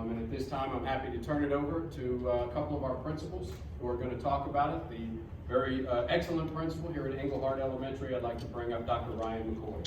And at this time, I'm happy to turn it over to a couple of our principals who are going to talk about it. The very excellent principal here at Engelhard Elementary, I'd like to bring up Dr. Ryan McCoy.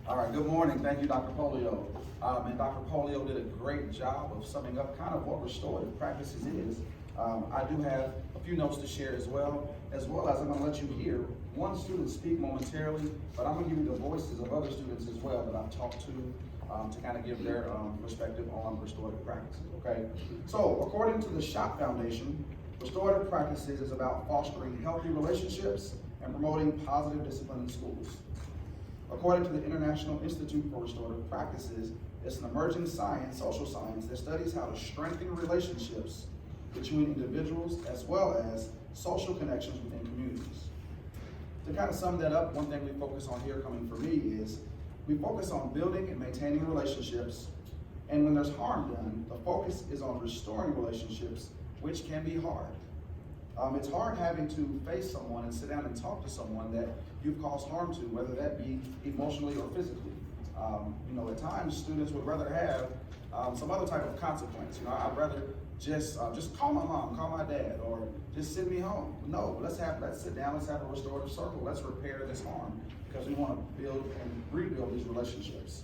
All right, good morning. Thank you, Dr. Polio. And Dr. Polio did a great job of summing up kind of what restorative practices is. I do have a few notes to share as well as I'm going to let you hear one student speak momentarily, but I'm going to give you the voices of other students as well that I've talked to kind of give their perspective on restorative practices, okay? So, according to the Schott Foundation, restorative practices is about fostering healthy relationships and promoting positive discipline in schools. According to the International Institute for Restorative Practices, it's an emerging science, social science, that studies how to strengthen relationships between individuals as well as social connections within communities. To kind of sum that up, one thing we focus on here coming for me is we focus on building and maintaining relationships, and when there's harm done, the focus is on restoring relationships, which can be hard. It's hard having to face someone and sit down and talk to someone that you've caused harm to, whether that be emotionally or physically. At times students would rather have some other type of consequence. I'd rather just call my mom, call my dad, or just send me home. No, let's sit down, let's have a restorative circle, let's repair this harm, because we want to build and rebuild these relationships.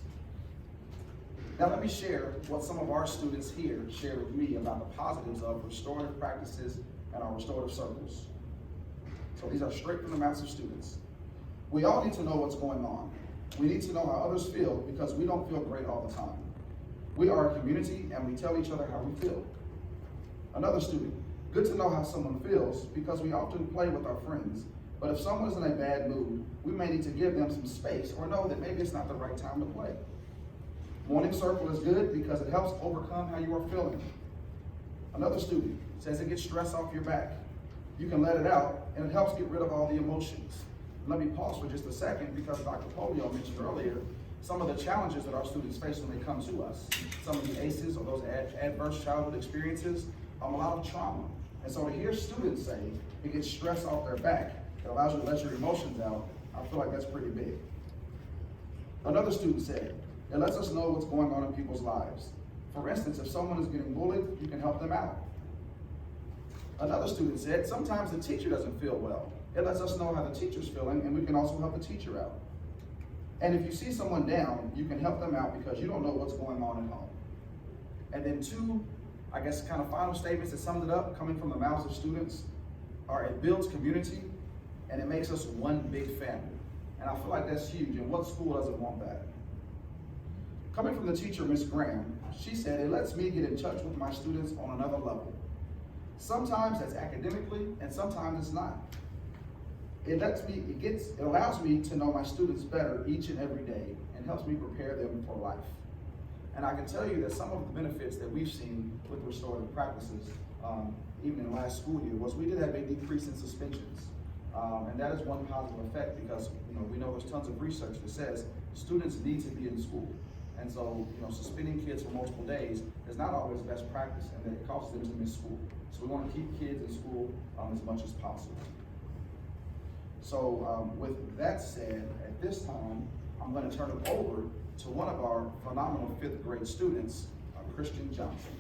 Now let me share what some of our students here shared with me about the positives of restorative practices and our restorative circles. So these are straight from the mouths of students. We all need to know what's going on. We need to know how others feel because we don't feel great all the time. We are a community and we tell each other how we feel. Another student, good to know how someone feels because we often play with our friends, but if someone's in a bad mood, we may need to give them some space or know that maybe it's not the right time to play. Morning circle is good because it helps overcome how you are feeling. Another student says it gets stress off your back. You can let it out and it helps get rid of all the emotions. Let me pause for just a second because Dr. Polio mentioned earlier some of the challenges that our students face when they come to us. Some of the ACEs or those adverse childhood experiences, a lot of trauma. And so to hear students say it gets stress off their back, it allows you to let your emotions out, I feel like that's pretty big. Another student said, it lets us know what's going on in people's lives. For instance, if someone is getting bullied, you can help them out. Another student said, sometimes the teacher doesn't feel well. It lets us know how the teacher's feeling and we can also help the teacher out. And if you see someone down, you can help them out because you don't know what's going on at home. And then two, I guess, kind of final statements that summed it up, coming from the mouths of students, are it builds community and it makes us one big family. And I feel like that's huge, and what school doesn't want that? Coming from the teacher, Ms. Graham, she said, it lets me get in touch with my students on another level. Sometimes that's academically, and sometimes it's not. It allows me to know my students better each and every day and helps me prepare them for life. And I can tell you that some of the benefits that we've seen with restorative practices, even in the last school year, was we did have a decrease in suspensions. And that is one positive effect because we know there's tons of research that says students need to be in school. And so, suspending kids for multiple days is not always best practice, and that it causes them to miss school. So we want to keep kids in school as much as possible. So with that said, at this time, I'm going to turn it over to one of our phenomenal 5th grade students, Christian Johnson.